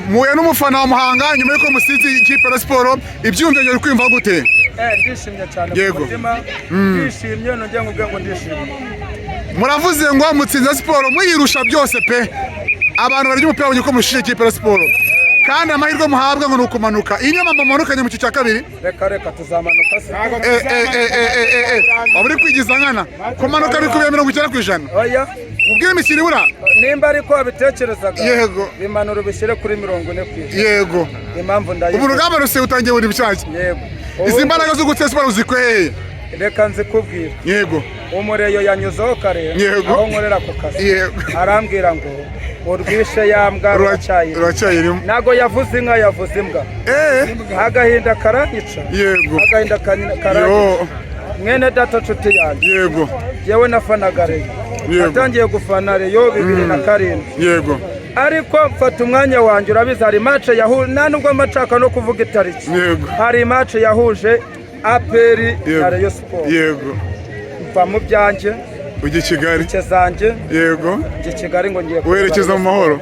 muye n'umufana wa Muhanga nyuma yuko musizi ikipe ya Sport ibyumve byo kwimva gute? Ndishimye cyane ku mutima. Ndishimye nongeye ngo ndishimye. Muravuze ngo mutsinze Sport muyirusha byose pe. Abantu barya umupira uko mushije ikipe ya Sport. Kandi amahirwe muhabwa ngo nukumanuka. Iyo nyama mumanukanye mu cicya kabiri. Reka tuzamanuka se. Aburi kwigiza nkana. Kumanuka bikubiye 90%. Oya. Ubwire imikino ibura. Nimba ariko abitekerezaga. Yego. Bimanura ubishyire kuri 40 kw'ijana. Yego. Impamvu ndayizi. Ubu rugamba ruse utangiye buri bishyashya. Yego. Izi mbaraga zo gutse Sport uzikweye. Reka nzikubwira. Yego. Umureyo yanyuzeho kare. Yego. Aho nkorera ku kazi. Yego. Arambwira ngo urwishe yambwa ruracyayirimo. Nago yavuze inka yavuze imbwa. Agahinda karanyica. Yego. Agahinda karanyica. Mwene data nshuti yanjye. Yego. Yewe nafanaga Reyo. Natangiye gufana Reyo 2007. Yego. Ariko mfata umwanya wanjye urabizi hari match yahuje nta nubwo mashaka no kuvuga itariki. Yego. Hari match yahuje APR na Rayon Sport. Yego. Mva mu byanjye ujye Kigali kezanjye. Yego. Ujye Kigali ngo ngiye werekeza mu mahoro.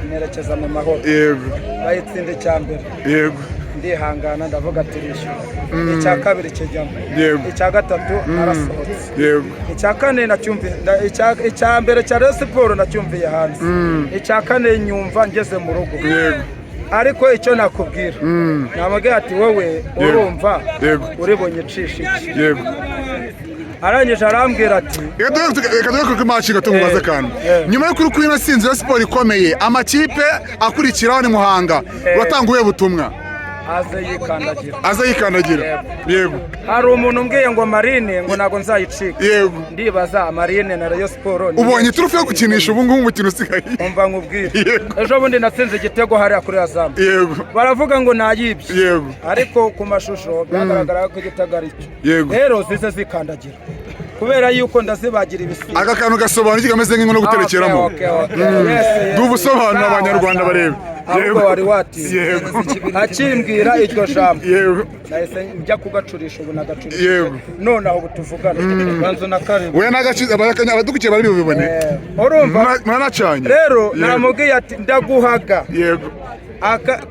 Nerekeza mu mahoro. Yego. Bayitsinde cyambere. Yego. Ndihangana ndavuga tirisho. Icya kabiri kijyamo. Yego. Icya gatatu narasohotse. Yego. Icya kane nacyumviye icya mbere cya Rayon Sport nacyumviye hanze. Icya kane nyumva ngeze mu rugo. Yego. Ariko icyo nakubwira namubwiye ati wowe urumva uribonye cisha iki. Yego. Arangije arambwira ati reka tugaruke ku match gatumubaza kandi nyuma yo kuri kwina sinzi ya Sport ikomeye amakipe akurikiraho ni Muhanga watanguye butumwa aze yikandagira. Yego. Hari umuntu umbwiye ngo Marine ngo nago nzayicika. Yego. Ndibaza Marine na Rayon Sport ubonye turufe yo gukinisha ubu ngubu umukino usigaye. Umva nkubwire ejo bundi natsinze igitego hariya kuri Azam. Yego. Baravuga ngo nayibye. Yego. Ariko ku mashusho byagaragara ko igitego ari cyo. Yego. Rero zize zikandagira kubera yuko ndazibagira ibisiga. Aka kantu gasobanura kameze nk'inkono guterekeramo. Dubusobanura abanyarwanda barebe. Ahubwo wari wati. Yego. Akimbwira iryo jambo. Yego. Nahise njya kugacurisha ubu nagacurisha. Yego. None aho tuvugana banzo na karindwi. We nagaciza abadukiye bari bibone. Urumva mwanacanye. Rero namubwiye ati ndaguhaga. Yego.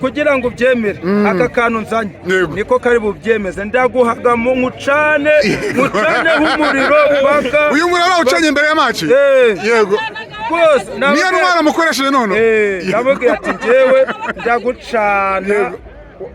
Kugira ngo ubyemere aka kantu nzanye niko kari bubyemeze ndaguhaga mu nkucane h'umuriro baka uyu muriro bawucanye imbere ya match. Yego. Bose niyo n'umwana mukoresheje none. Ndababwiye ati njyewe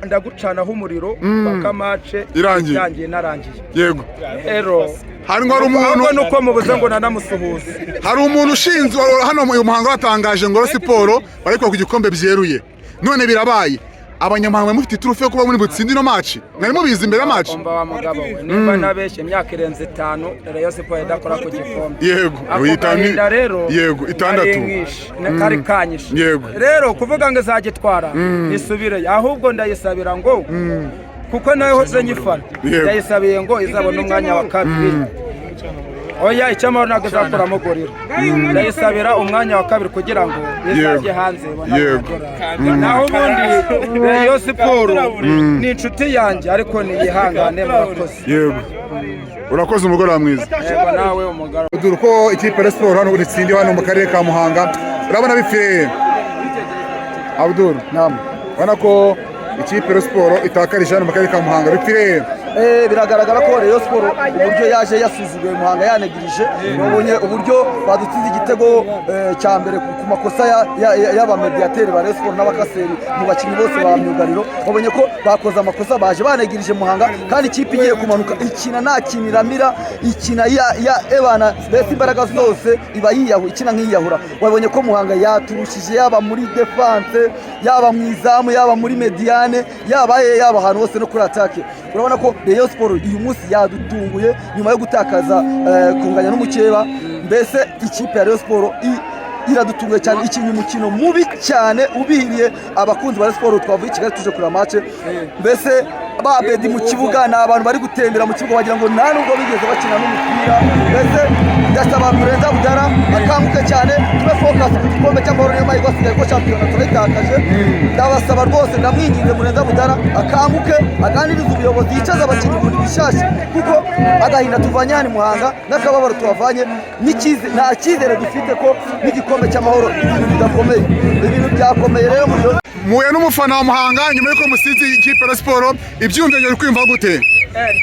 ndagucana h'umuriro baka match irangiye narangiye. Yego. Rero hari ngo umuntu nuko mubuze ngo nanamusuhuza. Hari umuntu ushinzwe hano mu Muhanga watangaje ngo Sport bariko ku gikombe byeruye none birabaye abanyamahanga mufite iturufe yo kuba muri butsindi no match nari mubizi imbere ya match. Umva wa mugabo we nimba nabeshye imyaka irenze 5 Rayon Sport idakora ku gikombe. Yego. Uyitanga rero. Yego 6 kari kanyishe. Yego. Rero kuvuga ngo izagitwara isubire ahubwo ndayisabira ngo kuko nayo hoze nyifana ndayisabiye ngo izabona umwanya wa kabiri. Oya icyamaro ntabwo izakuramo gorira. Ndayisabira umwanya wa kabiri kugira ngo izajye hanze. Naho ubundi Rayon Sport ni inshuti yanjye ariko niyihangane murakoze. Yego. Urakoze umugoroba mwiza. Yego nawe umugoroba. Uko ikipe ya Sport hano uritsindi hano mu karere ka Muhanga urabona bifire. Abdul nam wana ko ikipe ya Sport itakarije hano mu karere ka Muhanga bifire. Biragaragara ko Rayon Sport uburyo yaje yasuzuguye Muhanga yanegirije babonye uburyo badutsinze igitego cya mbere ku makosa y'abamediateri ba Rayon Sport n'abakaseri mu bakinnyi bose ba myugariro babonye ko bakoze amakosa baje banegirije Muhanga kandi ikipe igiye kumanuka ikina nta kiniramira ikina ya ebana bese imbaraga zose iba yiyahu ikina nk'iyahura babonye ko Muhanga yaturushije yaba muri defense yaba mu izamu yaba muri mediane yaba ahantu hose no kuri attaque. Urabona ko Rayon Sport uyu munsi yadutunguye nyuma yo gutakaza kunganya n'umukeba mbese ikipe ya Rayon Sport iradutunguye cyane ikinye umukino mubi cyane ubihiriye abakunzi ba Rayon Sport twavuye Kigali tuje kuri match mbese babedi mu kibuga na abantu bari gutembera mu kibuga bagira ngo nta nubwo bigeze bakina n'umupira mbese ndasaba Murenza Budara akanguke cyane tube focus ku gikombe cy'amahoro niyo mahirwe asigaye ko shampiyona turayitakaje. Ndabasaba rwose ndamwinginze Murenza Budara akanguke aganiriza ubuyobozi yicaza abakinnyi mu bishasha kuko agahinda tuvanye hano Muhanga n'akababaro tubavanye nta cyizere dufite ko n'igikombe cy'amahoro ibintu bidakomeye ibintu byakomeye rero muhuye n'umufana wa Muhanga nyuma y'uko musize ikipe ya siporo ibyumviro uri kwimva gute?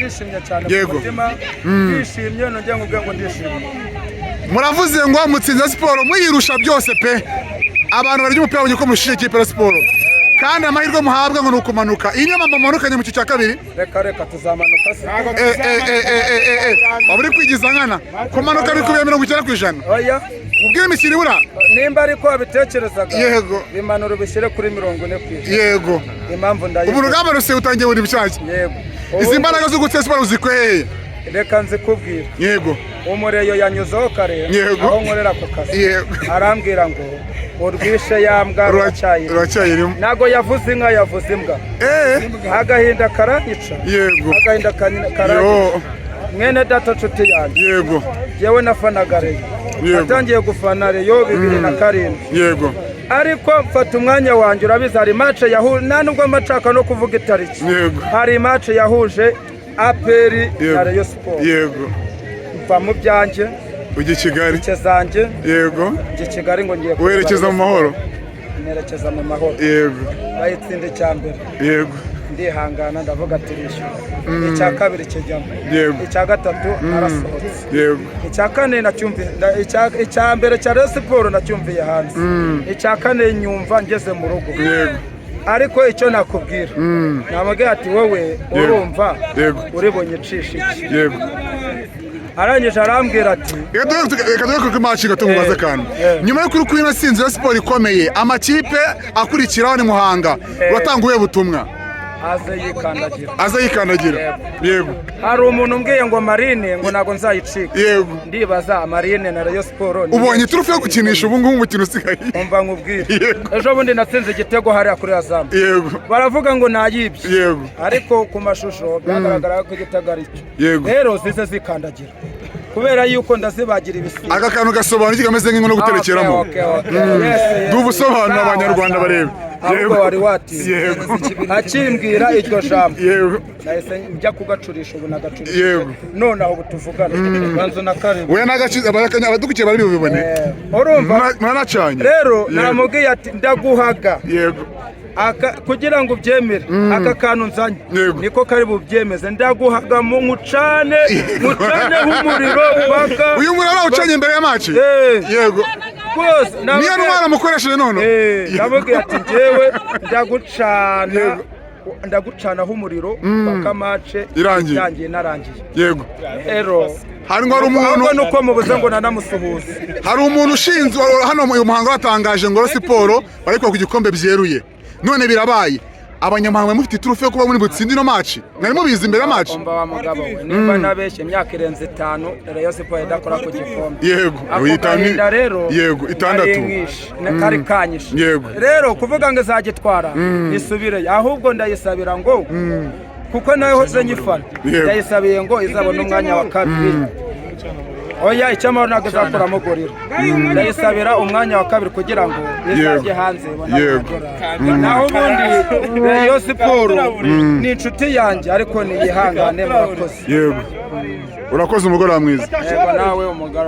Ndishimye cyane ku mutima, ndishimye nongeye nkubwira ngo ndishimye. Muravuze ngo mutsinze siporo muyirusha byose pe, abantu barya umupira babonye ko mushije ikipe ya siporo kandi amahirwe muhabwa ngo nukumanuka. Iyi nyama mumanukanye mu cyiciro kabiri, reka tuzamanuka se. Waburi kwigiza nkana kumanuka bikubiye 90%. Oya ubwire imikino ibura nimba ariko abitekerezaga yego bimanura bishyire kuri 40%. Yego impamvu ndayizi ubu rugamba ruse utangiye buri bishyashya. Yego izi mbaraga zo gutse siporo zikweye. Reka nzikubwira. Yego umureyo yanyuzeho kare aho nkorera ku kazi. Yego arambwira ngo urwishe yambwa ruracyayirimo. Nago yavuze inka yavuze imbwa. Agahinda karanyica. Yego agahinda karanyica. Mwene data nshuti yanjye. Yego yewe nafanaga Reyo. Natangiye gufana Reyo 2007. Yego ariko mfata umwanya wanjye urabizi hari match yahuje nta nubwo amacaka no kuvuga itariki. Yego hari match yahuje APR na Rayon Sport. Yego mva mu byanjye ujye Kigali kezanjye. Yego ujye Kigali ngo ngiye werekeza mu mahoro. nerekeza mu mahoro. Yego bayitsinde cyambere. Yego ndihangana ndavuga ati rishyura. Icya kabiri kijyamo. Yego icya gatatu narasohotse. Yego icya kane nacyumviye icya mbere cya Rayon Sport nacyumviye hanze. Icya kane nyumva ngeze mu rugo. Yego ariko icyo nakubwira namubwira ati wowe urumva uri bunyicishe iki. Yego arangije arambwira ati reka duhe ku match gatumubaza kandi nyuma yo kuri nasinze ya siporo ikomeye amakipe akurikiraho ni Muhanga uratanguye butumwa aze yikandagira. Yego hari umuntu umbwiye ngo Marine ngo nago nzayicika. Yego ndibaza Marine na Rayon Sport ubonye turufe yo gukinisha ubu ngubu umukino usigaye. umva nkubwire ejo bundi natsinze igitego hariya kuri Azam. Yego baravuga ngo nayibye. Yego ariko ku mashusho byagaragara ko igitego ari cyo. Yego rero zize zikandagira kubera yuko ndazibagira ibisiga. aka kantu gasobanura kigameze nk'inkono guterekeramo. Dubusobanura abanyarwanda barebe. Ahubwo wari wati akimbwira iryo jambo. Yego nahise njya kugacurisha ubu nagacurisha. Yego none aho butuvugana banzo na karibu we nagaciza abadukiye bari bibone. urumva mwanacanye rero naramubwiye ati ndaguhaga. Yego kugira ngo ubyemere aka kantu nzanye niko kari bubyemeze. ndaguhaga mu mucane h'umuriro paka uyu muriro ucanye imbere ya match. Yego rwose niyo ntwara mukoresheje none. ndamubwiye ati njyewe ndagucanaho umuriro paka match irangiye narangiye. Yego rero hari umuntu nuko mubuze ngo nanamusuhuze. hari umuntu ushinzwe hano mu Muhanga watangaje ngo siporo bariko ku gikombe byeruye none birabaye. Abanyamahanga mufite turufe yo kuba muri butsindi no match mwari mubizi imbere ya match. Umva wa mugabo we nimba nabeshye imyaka irenze 5 Rayon Sport idakora ku gikombe. Yego uyitanga rero. Yego 6 kari kanyishe. Yego rero kuvuga ngo izagitwara isubire ahubwo ndayisabira ngo kuko nayo hoze nyifana ndayisabiye ngo izabona umwanya wa kabiri. oya icyamahoro ntabwo izakuramo gorira. ndayisabira umwanya wa kabiri kugira ngo izajye hanze. naho ubundi Rayon Sport ni inshuti yanjye ariko niyihangane murakoze. Yego urakoze umugoroba mwiza. yego nawe umugoroba